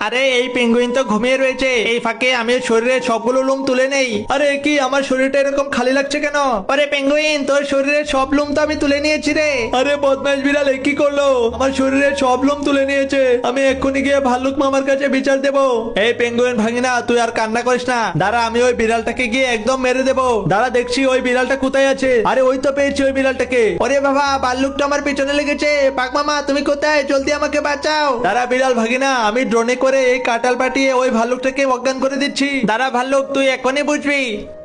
আরে এই পেঙ্গুইন তো ঘুমিয়ে রয়েছে, এই ফাঁকে আমি ওর শরীরের সবগুলো লোম তুলে নেই। আরে কি আমার শরীরটা এরকম খালি লাগছে কেন? আরে পেঙ্গুইন, তোর শরীরের সব লোম তো আমি তুলে নিয়েছি রে। আরে বদমাইশ বিড়াল এ কি করলো? আমার শরীরের সব লোম তুলে নিয়েছে। আমি এক্ষুনি গিয়ে ভাল্লুক মামার কাছে বিচার দেবো। এই পেঙ্গুইন ভাগিনা, তুই আর কান্না করিস না। দাঁড়া, আমি ওই বিড়ালটাকে গিয়ে একদম মেরে দেবো। দাঁড়া, দেখছি ওই বিড়ালটা কোথায় আছে। আরে ওই তো পেয়েছি ওই বিড়ালটাকে। ওরে বাবা, ভাল্লুকটা আমার পিছনে লেগেছে। বাঘ মামা তুমি কোথায়? জলদি আমাকে বাঁচাও। দাঁড়া বিড়াল ভাগিনা, আমি ড্রোনে করে এই কাঁঠাল পাঠিয়ে ওই ভাল্লুকটাকে অজ্ঞান করে দিচ্ছি। দাঁড়া ভাল্লুক, তুই এখনই বুঝবি।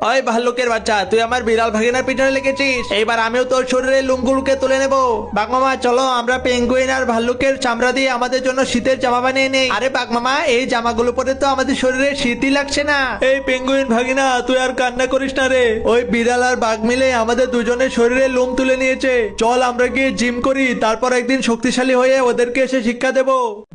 ওই ভাল্লুকের বাচ্চা, তুই আমার বিড়াল ভাগিনার পিছনে লেগেছিস। এইবার আমিও তোর শরীরে লুমগুলোকে তুলে নেবো। বাঘ মামা চলো, আমরা পেঙ্গুইন আর ভাল্লুকের চামড়া দিয়ে আমাদের জন্য শীতের জামা বানিয়ে নেই। আরে বাঘ মামা, এই জামাগুলো পরে তো আমাদের শরীরে শীতই লাগছে না। এই পেঙ্গুইন ভাগিনা, তুই আর কান্না করিস না রে। ওই বিড়াল আর বাঘ মিলে আমাদের দুজনের শরীরে লোম তুলে নিয়েছে। চল আমরা গিয়ে জিম করি, তারপর একদিন শক্তিশালী হয়ে ওদেরকে এসে শিক্ষা দেব।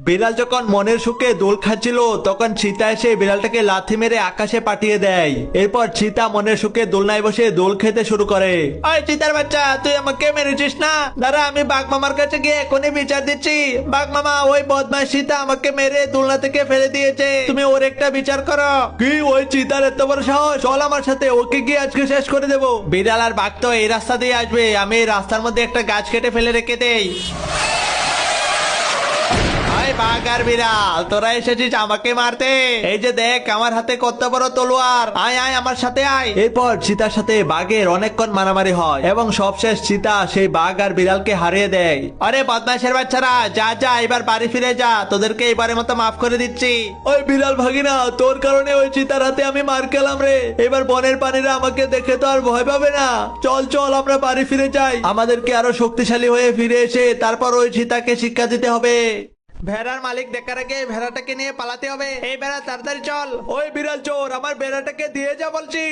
বিড়াল যখন মনের সুখে দোল খাচ্ছিল, তখন চিতা এসে বিড়ালটাকে লাথি মেরে আকাশে পাঠিয়ে দেয়। এরপর চিতা মনের সুখে দোলনায় বসে দোল খেতে শুরু করে। ওই চিতার বাচ্চা, তুই আমাকে মেরেছিস না? দাঁড়া, আমি বাঘ মামার কাছে গিয়ে এখনই বিচার দিচ্ছি। বাঘ মামা, ওই বদমাশ চিতা আমাকে মেরে দোলনা থেকে ফেলে দিয়েছে, তুমি ওর একটা বিচার করো। কি ওই চিতার এত বড় সাহস? চল আমার সাথে, ওকে গিয়ে আজকে শেষ করে দেবো। বিড়াল আর বাঘ তো এই রাস্তা দিয়ে আসবে, আমি এই রাস্তার মধ্যে একটা গাছ কেটে ফেলে রেখে দেই। বাঘ আর বিড়াল, তোরা এসেছিস আমাকে মারতে? এই যে দেখ আমার হাতে কত বড় তলোয়ার। আয় আয় আমার সাথে আয়। এরপর চিতার সাথে বাঘের অনেকক্ষণ মারামারি হয় এবং সবশেষ চিতা সেই বাঘ আর বিড়ালকে হারিয়ে দেয়। আরে বদমাশের বাচ্চারা, যা যা এবার বাড়ি ফিরে যা, তোদেরকে এবারের মতো মাফ করে দিচ্ছি। ওই বিড়াল ভাগিনা, তোর কারণে ওই চিতার হাতে আমি মার খেলাম রে। এবার বনের প্রাণীরা আমাকে দেখে তো আর ভয় পাবে না। চল চল আমরা বাড়ি ফিরে যাই। আমাদেরকে আরো শক্তিশালী হয়ে ফিরে এসে তারপর ওই চিতাকে শিক্ষা দিতে হবে। ভেড়ার মালিক দেখার আগে ভেড়াটাকে নিয়ে পালাতে হবে। এই ভেড়া তাড়াতাড়ি চল। ওই বিড়াল চোর, আমার ভেড়াটাকে দিয়ে যা বলছি।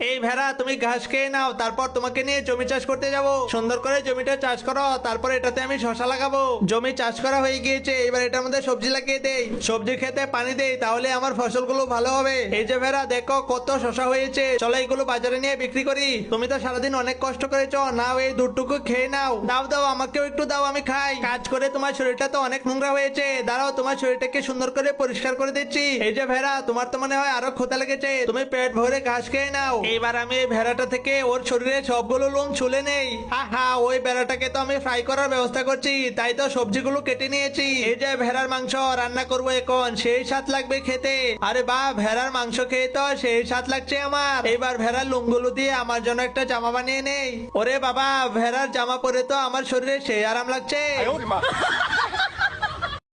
এই ভেড়া, তুমি ঘাস খেয়ে নাও, তারপর তোমাকে নিয়ে জমি চাষ করতে যাব। সুন্দর করে জমিটা চাষ করো, তারপর এটাতে আমি শশা লাগাবো। জমি চাষ করা হয়ে গিয়েছে, এবার এটার মধ্যে সবজি লাগিয়ে দেই। সবজি খেতে পানি দেই, তাহলে আমার ফসলগুলো ভালো হবে। এই যে ভেড়া, দেখো কত শশা হয়েছে। চলো এইগুলো বাজারে নিয়ে বিক্রি করি। তুমি তো সারাদিন অনেক কষ্ট করেছো, নাও এই দুধটুকু খেয়ে নাও। দাও দাও, আমাকেও একটু দাও, আমি খাই। কাজ করে তোমার শরীরটা তো অনেক নোংরা হয়েছে। দাঁড়াও, তোমার শরীরটাকে সুন্দর করে পরিষ্কার করে দিচ্ছি। এই যে ভেড়া, তোমার তো মনে হয় আরো ক্ষুধা লেগেছে, তুমি পেট ভরে ঘাস খেয়ে নাও। এবার আমি এই ভেড়াটা থেকে ওর শরীরে সবগুলো লোম ছুলে নেই। হা, ওই ভেড়াটাকে তো আমি ফ্রাই করার ব্যবস্থা করছি, তাই তো সবজিগুলো কেটে নিয়েছি। এই যে ভেড়ার মাংস রান্না করবো এখন, সেই স্বাদ লাগবে খেতে। আরে বাহ, ভেড়ার মাংস খেয়ে তো সেই স্বাদ লাগছে আমার। এবার ভেড়ার লোমগুলো দিয়ে আমার জন্য একটা জামা বানিয়ে নেই। ওরে বাবা, ভেড়ার জামা পরে তো আমার শরীরে সেই আরাম লাগছে।